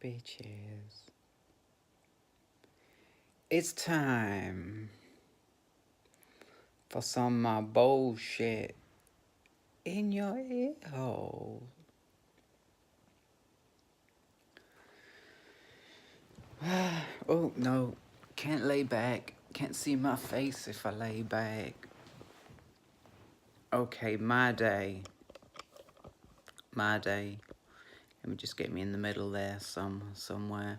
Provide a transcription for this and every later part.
Bitches. It's time for some of my bullshit in your ear hole. Oh, no. Can't lay back. Can't see my face if I lay back. Okay, my day. My day. Let me just get me in the middle there somewhere.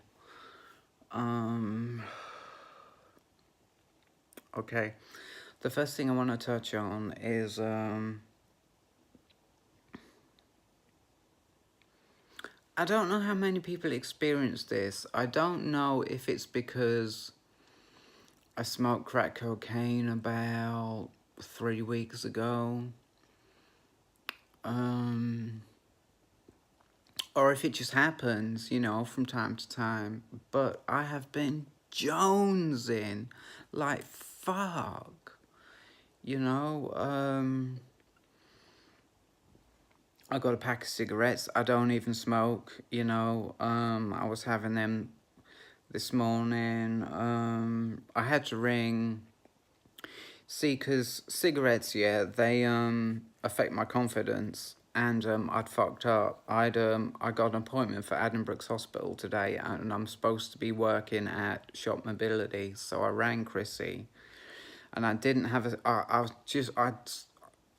Okay. The first thing I want to touch on is, I don't know how many people experience this. I don't know if it's because I smoked crack cocaine about 3 weeks ago. Or if it just happens, from time to time. But I have been jonesing like fuck. I got a pack of cigarettes. I don't even smoke, I was having them this morning. I had to ring. See, because cigarettes, yeah, they affect my confidence, and I'd fucked up. I got an appointment for Addenbrooke's Hospital today, and I'm supposed to be working at Shop Mobility, so I rang Chrissy, and I didn't have a.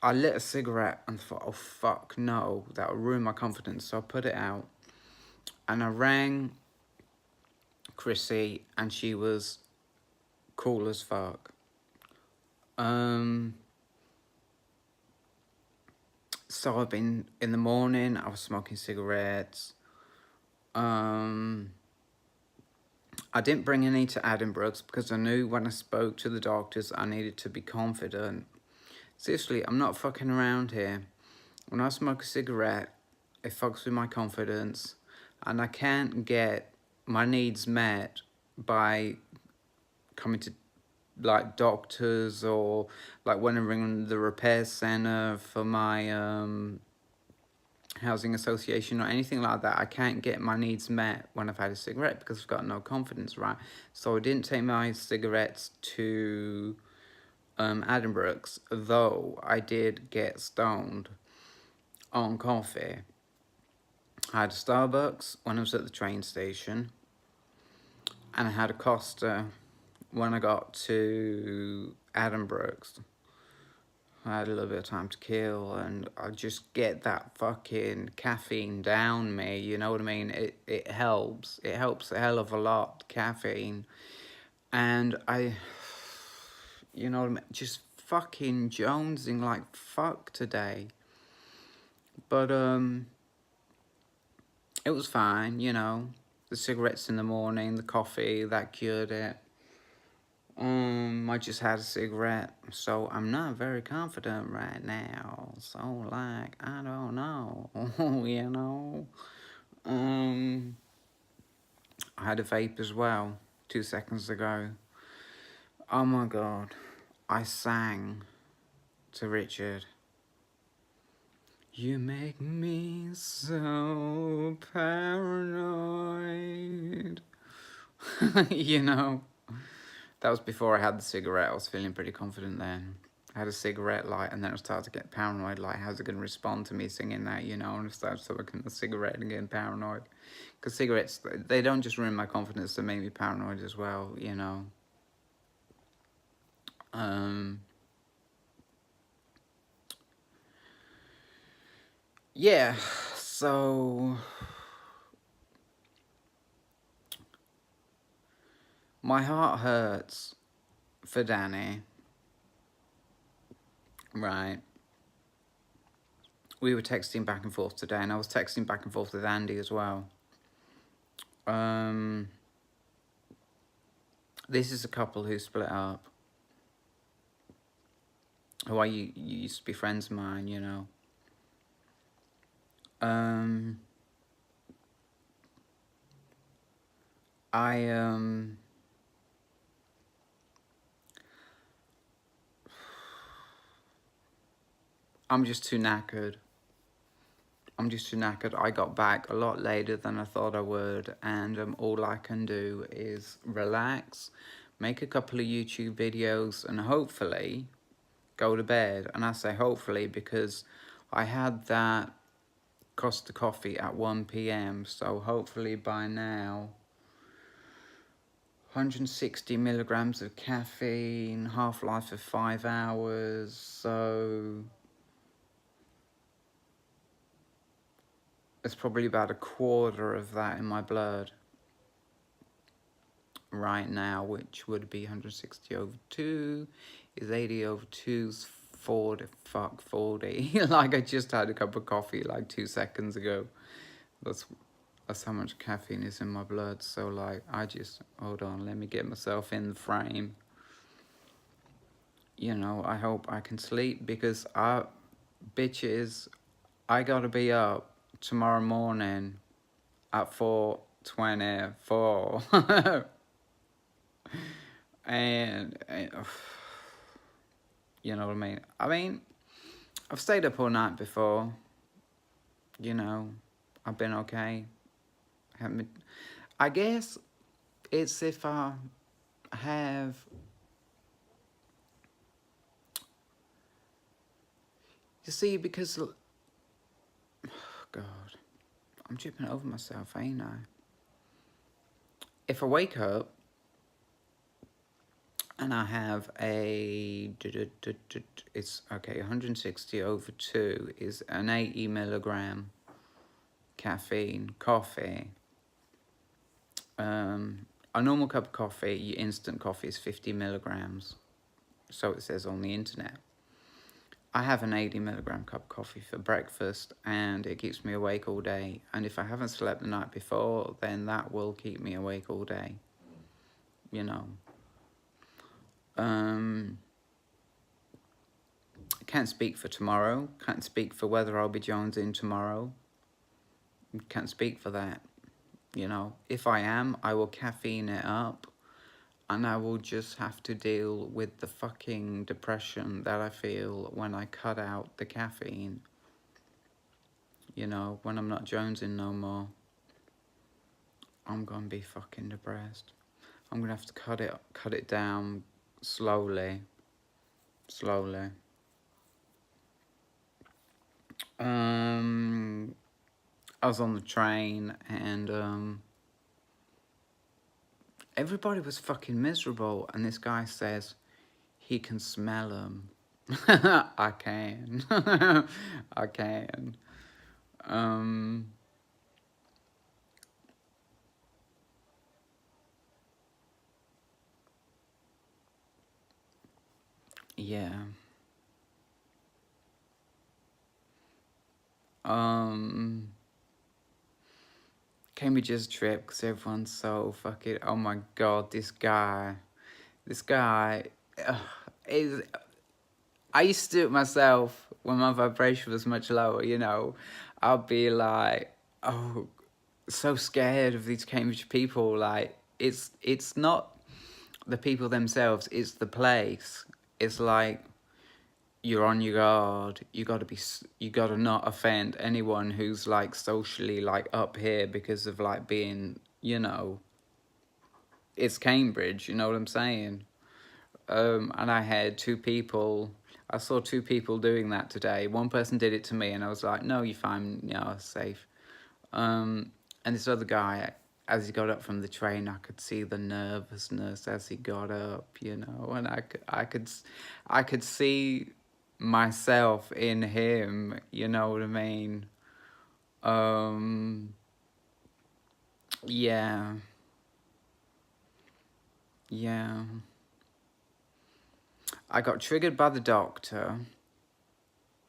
I lit a cigarette and thought, oh fuck no, that would ruin my confidence. So I put it out, and I rang Chrissy, and she was cool as fuck. So I've been, in the morning, I was smoking cigarettes. I didn't bring any to Addenbrooke's because I knew when I spoke to the doctors I needed to be confident. Seriously, I'm not fucking around here. When I smoke a cigarette, it fucks with my confidence, and I can't get my needs met by coming to like doctors, or like when I ring the repair centre for my housing association or anything like that. I can't get my needs met when I've had a cigarette because I've got no confidence, right? So I didn't take my cigarettes to Addenbrooke's, though I did get stoned on coffee. I had a Starbucks when I was at the train station, and I had a Costa when I got to Addenbrooke's. I had a little bit of time to kill, and I just get that fucking caffeine down me, you know what I mean? It helps. It helps a hell of a lot, caffeine. And you know what I mean? Just fucking jonesing like fuck today. But, it was fine, The cigarettes in the morning, the coffee, that cured it. I just had a cigarette, so I'm not very confident right now. So, like, I don't know, I had a vape as well 2 seconds ago. Oh my god, I sang to Richard. You make me so paranoid. That was before I had the cigarette. I was feeling pretty confident then. I had a cigarette light, and then I started to get paranoid, like, how's it going to respond to me singing that, And I started smoking the cigarette and getting paranoid. Because cigarettes, they don't just ruin my confidence, they make me paranoid as well, Yeah, so my heart hurts for Danny, right? We were texting back and forth today, and I was texting back and forth with Andy as well. This is a couple who split up, who I used to be friends of mine, I'm just too knackered. I'm just too knackered. I got back a lot later than I thought I would, and all I can do is relax, make a couple of YouTube videos, and hopefully go to bed. And I say hopefully because I had that Costa coffee at 1 p.m. So hopefully by now, 160 milligrams of caffeine, half-life of 5 hours, so it's probably about a quarter of that in my blood right now, which would be 160 over 2 is 80 over 2's 40, fuck, 40. Like I just had a cup of coffee like 2 seconds ago. That's how much caffeine is in my blood. So like, hold on, let me get myself in the frame. You know, I hope I can sleep because bitches, I gotta be up tomorrow morning at 4:24. and you know what I mean? I've stayed up all night before. You know, I've been okay. I guess it's if I have... You see, because... Oh, God. I'm tripping over myself, ain't I? If I wake up and I have it's okay, 160 over 2 is an 80 milligram caffeine coffee. A normal cup of coffee, your instant coffee, is 50 milligrams. So it says on the internet. I have an 80 milligram cup of coffee for breakfast and it keeps me awake all day. And if I haven't slept the night before, then that will keep me awake all day. You know. Can't speak for tomorrow. Can't speak for whether I'll be jonesing tomorrow. Can't speak for that. You know, if I am, I will caffeine it up. And I will just have to deal with the fucking depression that I feel when I cut out the caffeine. You know, when I'm not jonesing no more. I'm gonna be fucking depressed. I'm gonna have to cut it down slowly. I was on the train and everybody was fucking miserable, and this guy says he can smell them. I can. I can. Yeah. Cambridge's trip, because everyone's so fucking... Oh my God, this guy is... I used to do it myself when my vibration was much lower, you know. I'll be like, oh, so scared of these Cambridge people. Like, it's not the people themselves, it's the place. It's like, you're on your guard. You gotta not offend anyone who's like socially like up here because of like being, you know, it's Cambridge, you know what I'm saying? And I saw 2 people doing that today. One person did it to me and I was like, no, you're fine, yeah, safe. And this other guy, as he got up from the train, I could see the nervousness as he got up, you know, and I could see myself in him, you know what I mean? Yeah. Yeah. I got triggered by the doctor.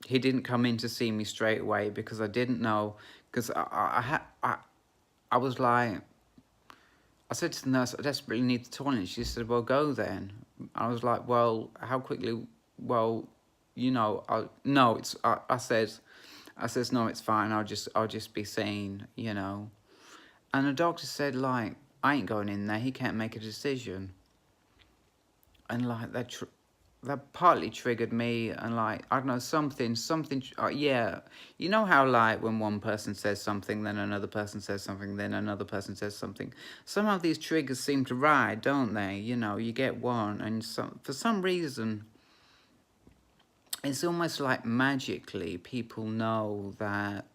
He didn't come in to see me straight away because I didn't know, because I was like, I said to the nurse, I desperately need the toilet. She said, well, go then. I was like, well, how quickly? Well, you know, I said, no, it's fine. I'll just be seen, you know. And the doctor said, like, I ain't going in there. He can't make a decision. And like, that partly triggered me, and like, I don't know, something, yeah. You know how like when one person says something, then another person says something, then another person says something. Somehow these triggers seem to ride, don't they? You know, you get one, and for some reason, it's almost like magically people know that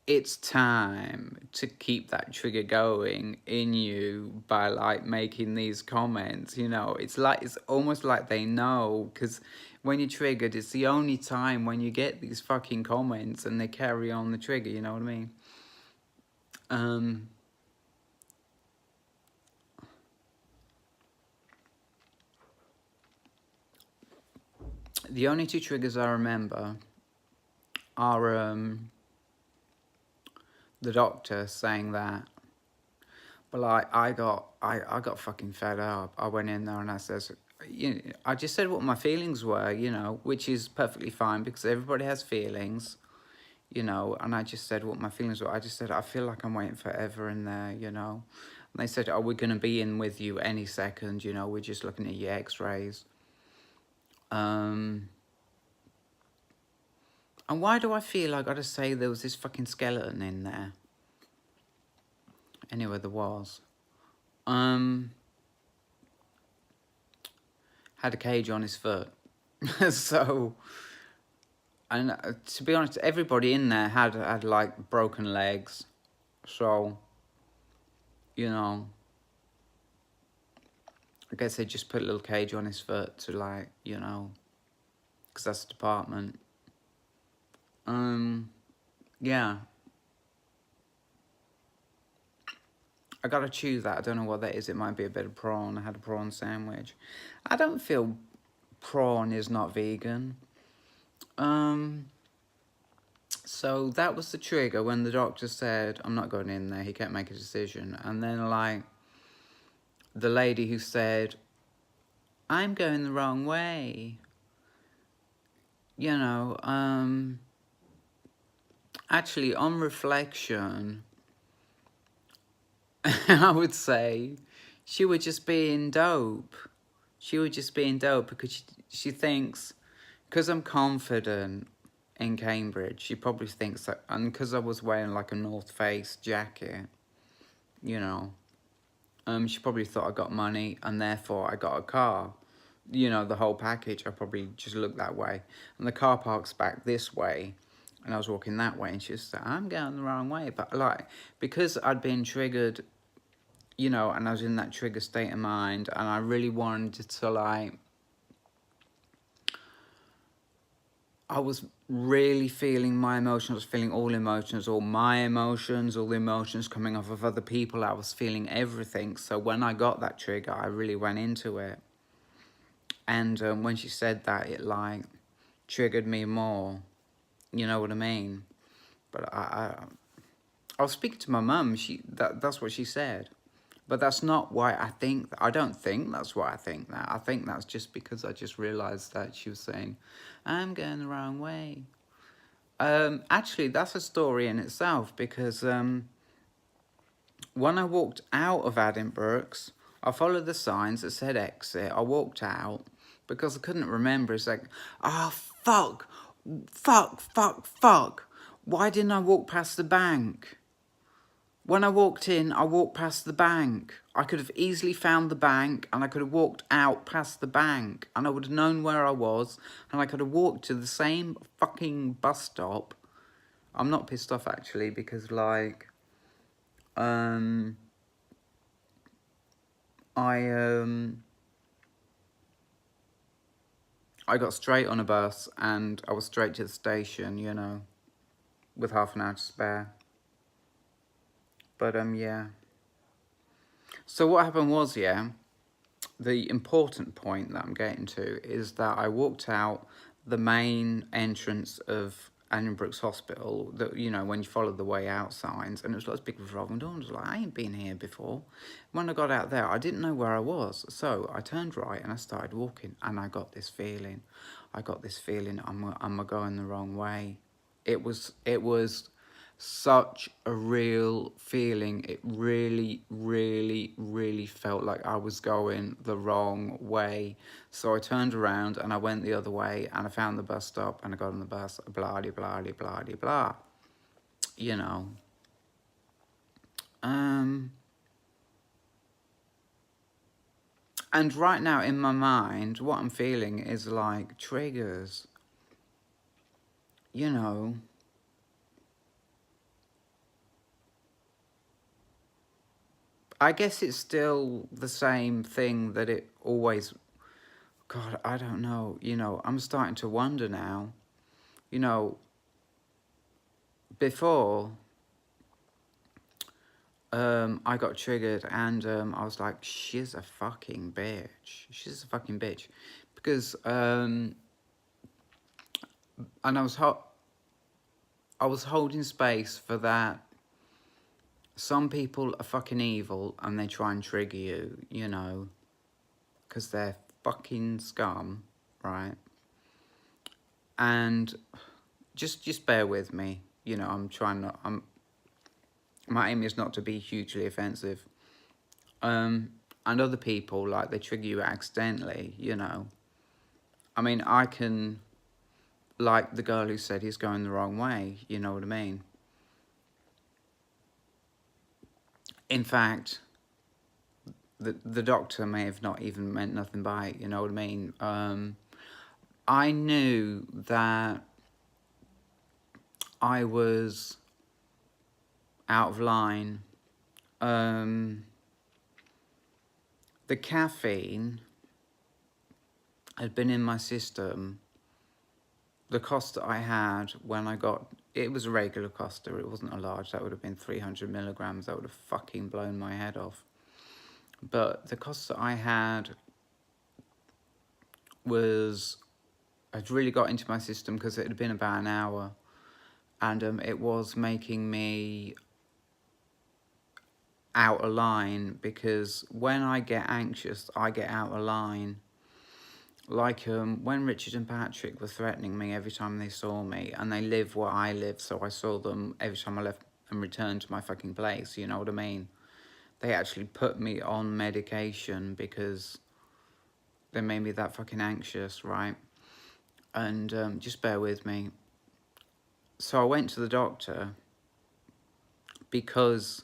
it's time to keep that trigger going in you by like making these comments. You know, it's like, it's almost like they know, because when you're triggered, it's the only time when you get these fucking comments and they carry on the trigger, you know what I mean? The only two triggers I remember are the doctor saying that. But like, I got fucking fed up. I went in there and I says, you know, I just said what my feelings were, you know, which is perfectly fine because everybody has feelings, you know. And I just said what my feelings were. I just said, I feel like I'm waiting forever in there, you know. And they said, oh, we're gonna be in with you any second, you know. We're just looking at your X-rays. And why do I feel I gotta say there was this fucking skeleton in there? Anyway, there was. Had a cage on his foot. So, and to be honest, everybody in there had like broken legs. So, you know, I guess they just put a little cage on his foot to like, you know, because that's the department. Yeah. I gotta chew that. I don't know what that is. It might be a bit of prawn. I had a prawn sandwich. I don't feel prawn is not vegan. So that was the trigger when the doctor said, I'm not going in there. He can't make a decision. And then like the lady who said, I'm going the wrong way. You know, actually on reflection, I would say she was just being dope. She was just being dope because she thinks, because I'm confident in Cambridge, she probably thinks that, and because I was wearing like a North Face jacket, you know, she probably thought I got money and therefore I got a car. You know, the whole package, I probably just looked that way. And the car park's back this way, and I was walking that way, and she was like, I'm going the wrong way. But like, because I'd been triggered, you know, and I was in that trigger state of mind, and I really wanted to like, I was really feeling my emotions. I was feeling all emotions, all my emotions, all the emotions coming off of other people. I was feeling everything. So when I got that trigger, I really went into it. And when she said that, it like triggered me more. You know what I mean? But I was speaking to my mum. That's what she said. But that's not why I think. I don't think that's why I think that. I think that's just because I just realised that she was saying, I'm going the wrong way. Actually, that's a story in itself because when I walked out of Addenbrooke's, I followed the signs that said exit. I walked out because I couldn't remember. It's like, oh, fuck, fuck, fuck, fuck. Why didn't I walk past the bank? When I walked in, I walked past the bank. I could have easily found the bank and I could have walked out past the bank and I would have known where I was and I could have walked to the same fucking bus stop. I'm not pissed off actually because like, I got straight on a bus and I was straight to the station, you know, with half an hour to spare. But yeah. So what happened was, yeah, the important point that I'm getting to is that I walked out the main entrance of Addenbrooke's Hospital, that, you know, when you follow the way out signs, and it was like this big revolving door, and I was like, I ain't been here before. When I got out there, I didn't know where I was, so I turned right and I started walking, and I got this feeling. I'm going the wrong way. It was such a real feeling. It really, really, really felt like I was going the wrong way. So I turned around and I went the other way, and I found the bus stop and I got on the bus, blah, de, blah, de, blah, de, blah. You know. And right now in my mind, what I'm feeling is like triggers. You know. I guess it's still the same thing that it always... God, I don't know. You know, I'm starting to wonder now. You know, before I got triggered and I was like, she's a fucking bitch. She's a fucking bitch. Because, and I was holding space for that. Some people are fucking evil and they try and trigger you, you know, because they're fucking scum, right? And just bear with me. You know, my aim is not to be hugely offensive. And other people, like, they trigger you accidentally, you know. I mean, I can, like the girl who said he's going the wrong way, you know what I mean? In fact, the doctor may have not even meant nothing by it, you know what I mean? I knew that I was out of line. The caffeine had been in my system. The Costa I had when I got... It was a regular Costa, it wasn't a large. That would have been 300 milligrams. That would have fucking blown my head off. But the Costa I had had really got into my system because it had been about an hour. And it was making me out of line, because when I get anxious, I get out of line. Like when Richard and Patrick were threatening me every time they saw me, and they live where I live, so I saw them every time I left and returned to my fucking place, you know what I mean? They actually put me on medication because they made me that fucking anxious, right? And just bear with me. So I went to the doctor because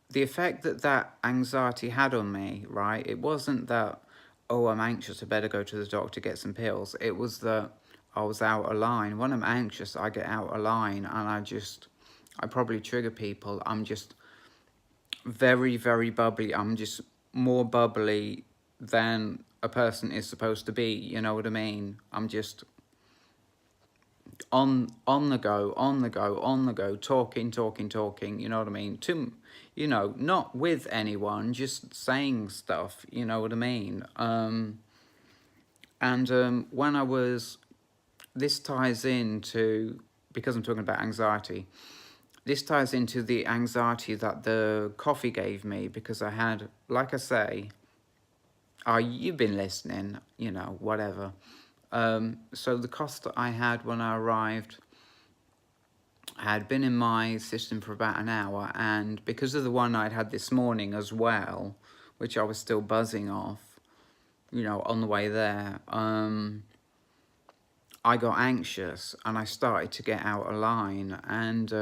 the effect that anxiety had on me, right? It wasn't that, oh, I'm anxious, I better go to the doctor, get some pills. It was that I was out of line. When I'm anxious, I get out of line, and I probably trigger people. I'm just very, very bubbly. I'm just more bubbly than a person is supposed to be, you know what I mean? I'm just on the go, on the go, on the go, talking, you know what I mean? You know, not with anyone, just saying stuff, you know what I mean? When I was... This ties into, because I'm talking about anxiety, this ties into the anxiety that the coffee gave me, because I had, like I say, you've been listening, you know, whatever. So the cost that I had when I arrived had been in my system for about an hour, and because of the one I'd had this morning as well, which I was still buzzing off, you know, on the way there, I got anxious and I started to get out of line, and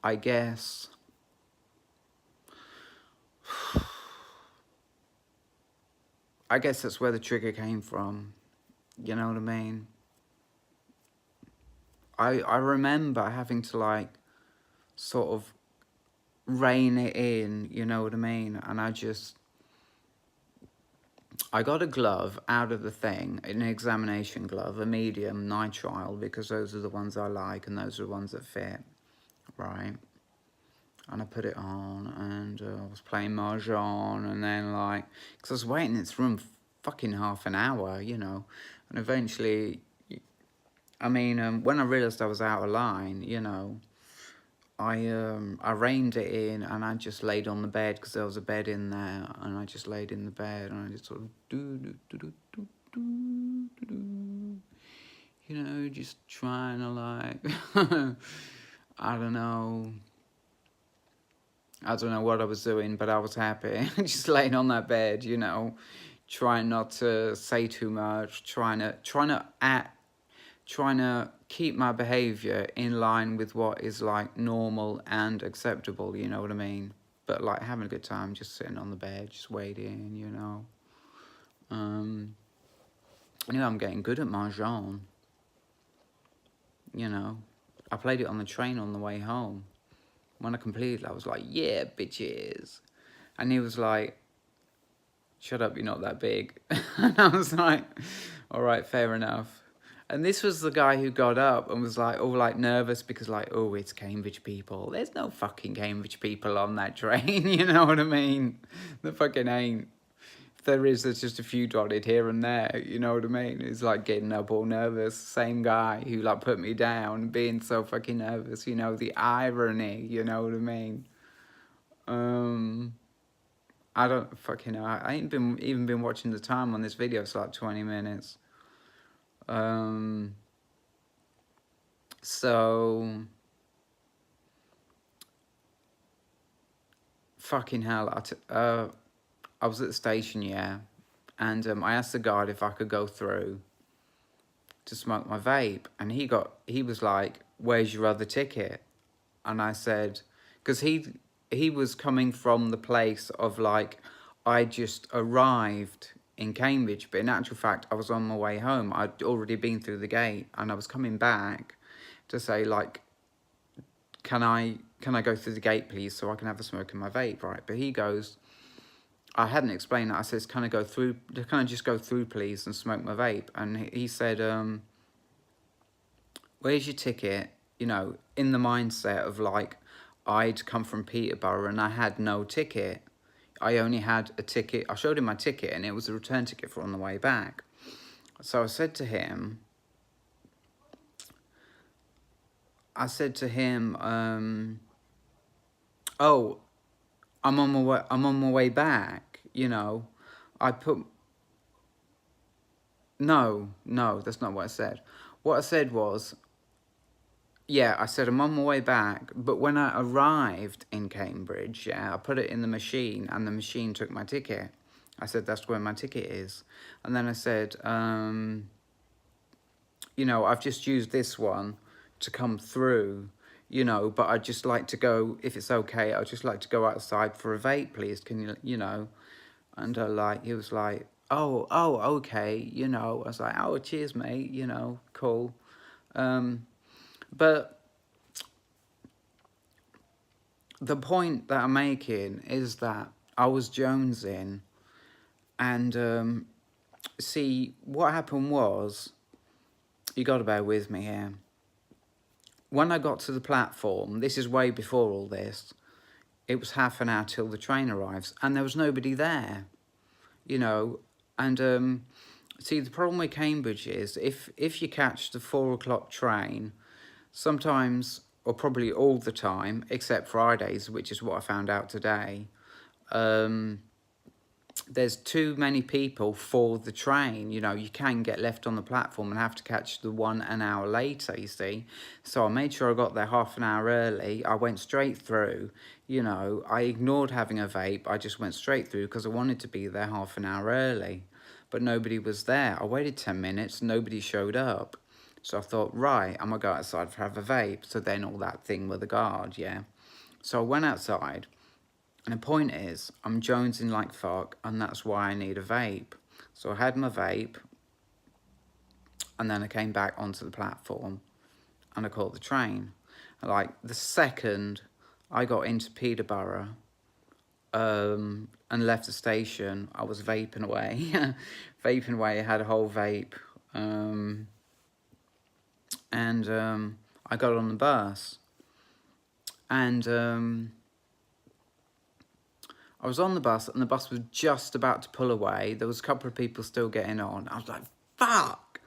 I guess that's where the trigger came from, you know what I mean? I remember having to, like, sort of rein it in, you know what I mean? And I got a glove out of the thing, an examination glove, a medium nitrile, because those are the ones I like and those are the ones that fit, right? And I put it on, and I was playing Mahjong, and then, like, because I was waiting in this room fucking half an hour, you know, and eventually, I mean, when I realised I was out of line, you know, I reined it in, and I just laid on the bed, because there was a bed in there, and I just laid in the bed, and I just sort of you know, just trying to, like I don't know what I was doing, but I was happy. Just laying on that bed, you know, trying not to say too much, trying to keep my behavior in line with what is like normal and acceptable, you know what I mean? But like having a good time, just sitting on the bed, just waiting, you know. I'm getting good at Mahjong, you know. I played it on the train on the way home. When I completed, I was like, yeah, bitches. And he was like, shut up, you're not that big. And I was like, all right, fair enough. And this was the guy who got up and was like, all like nervous because like, oh, it's Cambridge people. There's no fucking Cambridge people on that train, you know what I mean? There fucking ain't. If there is, there's just a few dotted here and there, you know what I mean? It's like getting up all nervous. Same guy who like put me down, being so fucking nervous, you know, the irony, you know what I mean? I don't fucking know. I ain't even been watching the time on this video. It's like 20 minutes. So fucking hell. I was at the station, yeah, and I asked the guard if I could go through to smoke my vape, and he was like, "Where's your other ticket?" And I said, because he was coming from the place of like, I just arrived in Cambridge, but in actual fact, I was on my way home. I'd already been through the gate, and I was coming back to say like, can I go through the gate, please, so I can have a smoke in my vape, right? But he goes, I hadn't explained that. I says, can I just go through, please, and smoke my vape? And he said, where's your ticket? You know, in the mindset of like, I'd come from Peterborough and I had no ticket. I only had a ticket. I showed him my ticket and it was a return ticket for on the way back. So I said to him, oh, I'm on my way back, you know. No, that's not what I said. What I said was, yeah, I said I'm on my way back, but when I arrived in Cambridge, yeah, I put it in the machine and the machine took my ticket. I said, that's where my ticket is. And then I said, you know, I've just used this one to come through, you know, but I'd just like to go, if it's okay, I'd just like to go outside for a vape, please. Can you know? And he was like, oh, okay, you know. I was like, oh, cheers, mate, you know, cool. But the point that I'm making is that I was jonesing, and see, what happened was, you got to bear with me here. When I got to the platform, this is way before all this, it was half an hour till the train arrives, and there was nobody there, you know. And see, the problem with Cambridge is if you catch the 4 o'clock train, sometimes, or probably all the time, except Fridays, which is what I found out today, there's too many people for the train. You know, you can get left on the platform and have to catch the one an hour later, you see. So I made sure I got there half an hour early. I went straight through, you know. I ignored having a vape. I just went straight through because I wanted to be there half an hour early. But nobody was there. I waited 10 minutes, nobody showed up. So I thought, right, I'm going to go outside for have a vape. So then all that thing with the guard, yeah. So I went outside. And the point is, I'm jonesing like fuck, and that's why I need a vape. So I had my vape, and then I came back onto the platform, and I caught the train. Like, the second I got into Peterborough, and left the station, I was vaping away. Vaping away, I had a whole vape. And I got on the bus. And I was on the bus, and the bus was just about to pull away. There was a couple of people still getting on. I was like, fuck!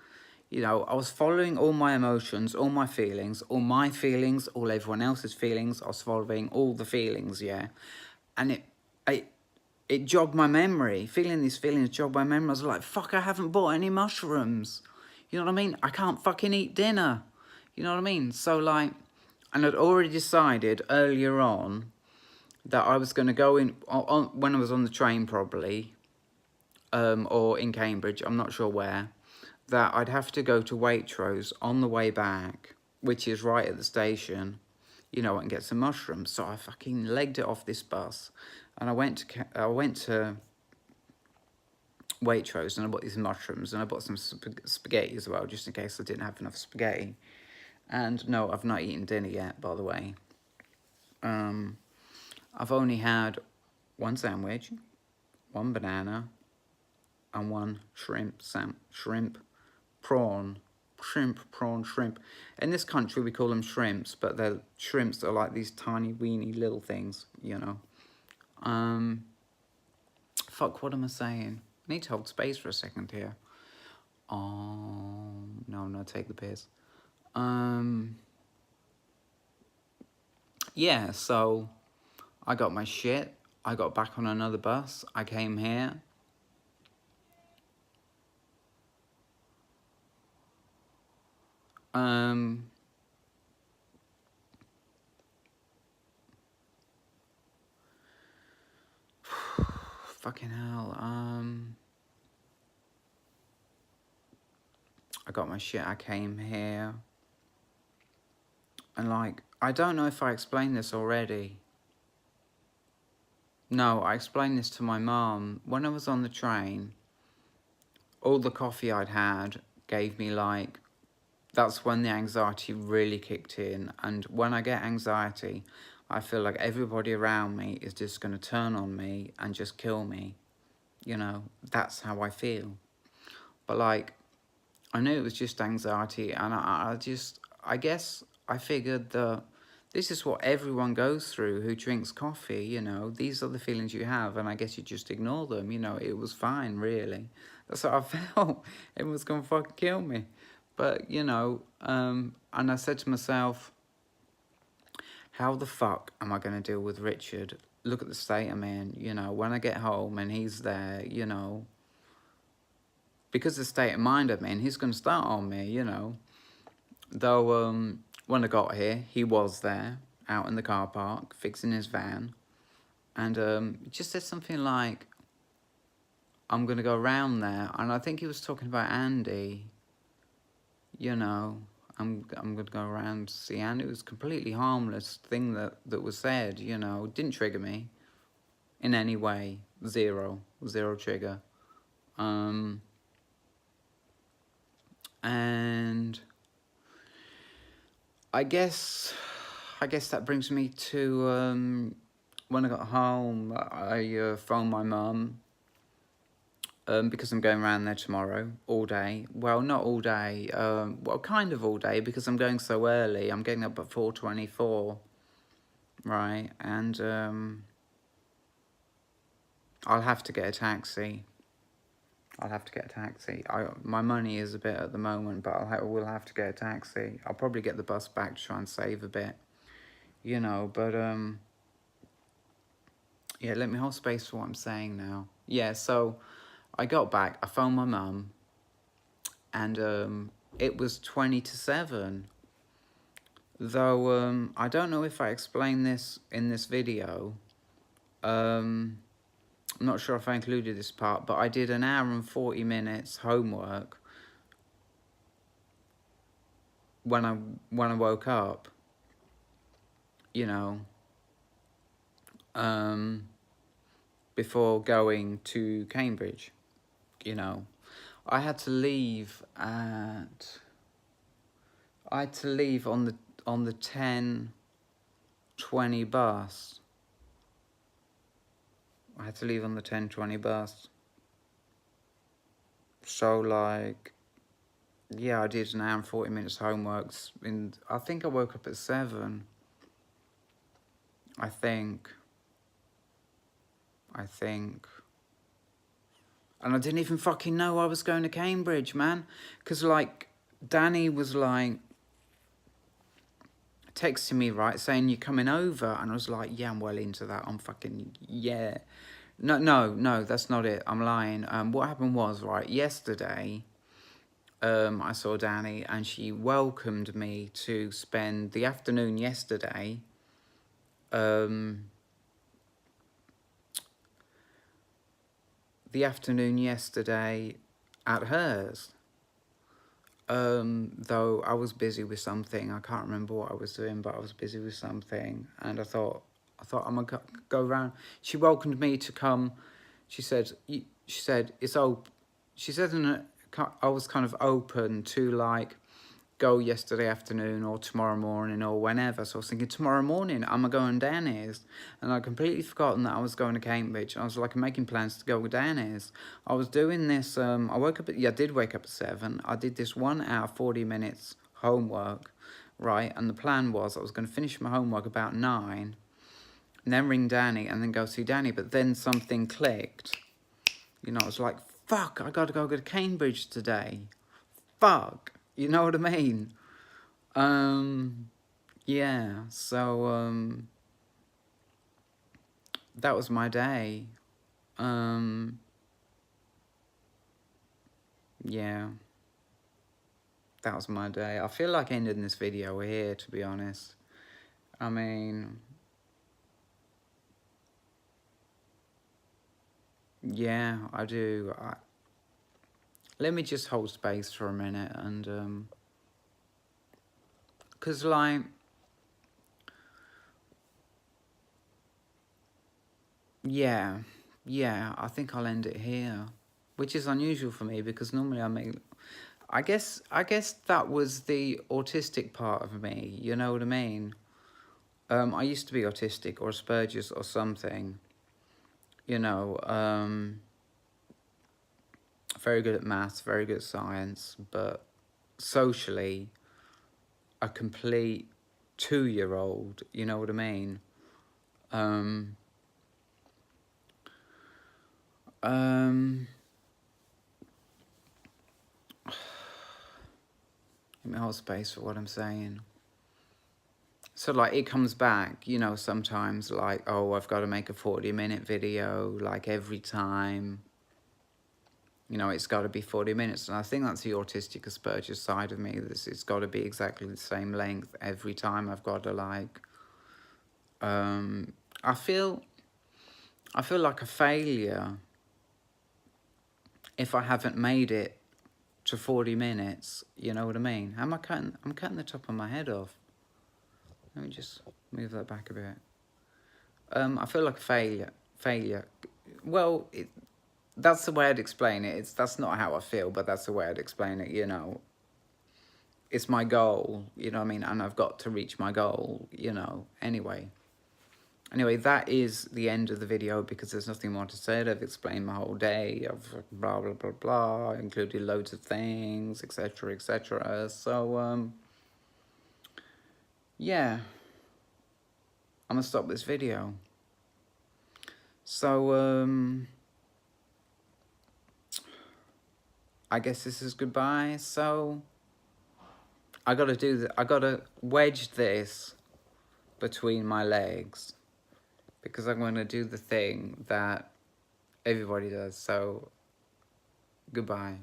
You know, I was following all my emotions, all my feelings, all everyone else's feelings. I was following all the feelings, yeah. And it jogged my memory. Feeling these feelings jogged my memory. I was like, fuck, I haven't bought any mushrooms. You know what I mean? I can't fucking eat dinner. You know what I mean? So, like, And I'd already decided earlier on that I was going to go in, when I was on the train probably, or in Cambridge, I'm not sure where, that I'd have to go to Waitrose on the way back, which is right at the station, you know, and get some mushrooms. So I fucking legged it off this bus, and I went to Waitrose, and I bought these mushrooms, and I bought some spaghetti as well, just in case I didn't have enough spaghetti. And no, I've not eaten dinner yet, by the way. I've only had one sandwich, one banana, and one shrimp, prawn. In this country, we call them shrimps, but they're shrimps are like these tiny, weeny little things, you know. Fuck, what am I saying? I need to hold space for a second here. No, take the piss. Yeah, so I got my shit. I got back on another bus. I came here. Fucking hell. I got my shit. I came here. And like, I don't know if I explained this already. No, I explained this to my mum. When I was on the train, all the coffee I'd had gave me like, that's when the anxiety really kicked in. And when I get anxiety, I feel like everybody around me is just going to turn on me and just kill me. You know, that's how I feel. But like, I knew it was just anxiety, and I guess I figured that this is what everyone goes through who drinks coffee, you know. These are the feelings you have, and I guess you just ignore them, you know. It was fine, really. That's how I felt. It was going to fucking kill me. But, you know, and I said to myself, how the fuck am I going to deal with Richard? Look at the state I'm in, you know. When I get home and he's there, you know, because the state of mind I'm in, he's going to start on me, you know. Though, when I got here, he was there, out in the car park, fixing his van. And just said something like, I'm going to go around there. And I think he was talking about Andy. You know, I'm going to go around to see Andy. It was a completely harmless thing that was said, you know. Didn't trigger me in any way. Zero trigger. And I guess that brings me to when I got home, I phoned my mum because I'm going around there tomorrow all day. Well, not all day. Well, kind of all day because I'm going so early. I'm getting up at 4:24, right? And I'll have to get a taxi. My money is a bit at the moment, but I will have to get a taxi. I'll probably get the bus back to try and save a bit, you know. But yeah, let me hold space for what I'm saying now. Yeah, so I got back. I phoned my mum, and it was 20 to 7. Though I don't know if I explained this in this video. I'm not sure if I included this part, but I did an hour and 40 minutes homework when I woke up, you know, before going to Cambridge, you know. I had to leave on the 10:20 bus. I had to leave on the 10:20 bus. So, like, yeah, I did an hour and 40 minutes homework. I think I woke up at 7. I think. And I didn't even fucking know I was going to Cambridge, man. Because, like, Danny was, like, texting me, right, saying you're coming over. And I was like, yeah, I'm well into that. I'm fucking, yeah. No, that's not it. I'm lying. What happened was, right, yesterday, I saw Danny, and she welcomed me to spend the afternoon yesterday at hers. Though I was busy with something, I can't remember what I was doing, but I was busy with something, and I thought I'm gonna go around. She welcomed me to come. She said it's open. She said I was kind of open to like go yesterday afternoon or tomorrow morning or whenever. So I was thinking tomorrow morning I'm going down here, and I'd completely forgotten that I was going to Cambridge. I was like making plans to go down here. I was doing this. I did wake up at 7. I did this 1 hour 40 minutes homework, right? And the plan was I was going to finish my homework about 9, and then ring Danny and then go see Danny. But then something clicked. You know, I was like, fuck, I got to go to Cambridge today. Fuck. You know what I mean? Yeah, so, that was my day. Yeah, that was my day. I feel like ending this video here, to be honest. I mean, yeah, I do. Let me just hold space for a minute and, because, like, yeah, I think I'll end it here, which is unusual for me because normally I guess that was the autistic part of me, you know what I mean? I used to be autistic or Asperger's or something, you know, very good at maths, very good at science, but socially a complete 2-year-old, you know what I mean? Give me hold space for what I'm saying. So, like, it comes back, you know, sometimes, like, oh, I've got to make a 40-minute video, like, every time. You know, it's got to be 40 minutes. And I think that's the autistic Asperger's side of me. It's got to be exactly the same length every time. I've got to, like... I feel like a failure if I haven't made it to 40 minutes. You know what I mean? I'm cutting the top of my head off. Let me just move that back a bit. I feel like a failure. Well, that's the way I'd explain it. That's not how I feel, but that's the way I'd explain it, you know. It's my goal, you know what I mean? And I've got to reach my goal, you know, anyway. Anyway, that is the end of the video because there's nothing more to say. I've explained my whole day. I've blah, blah, blah, blah. Included loads of things, etc., etc. So, yeah. I'm going to stop this video. So, I guess this is goodbye. So, I gotta wedge this between my legs because I'm going to do the thing that everybody does. So, goodbye.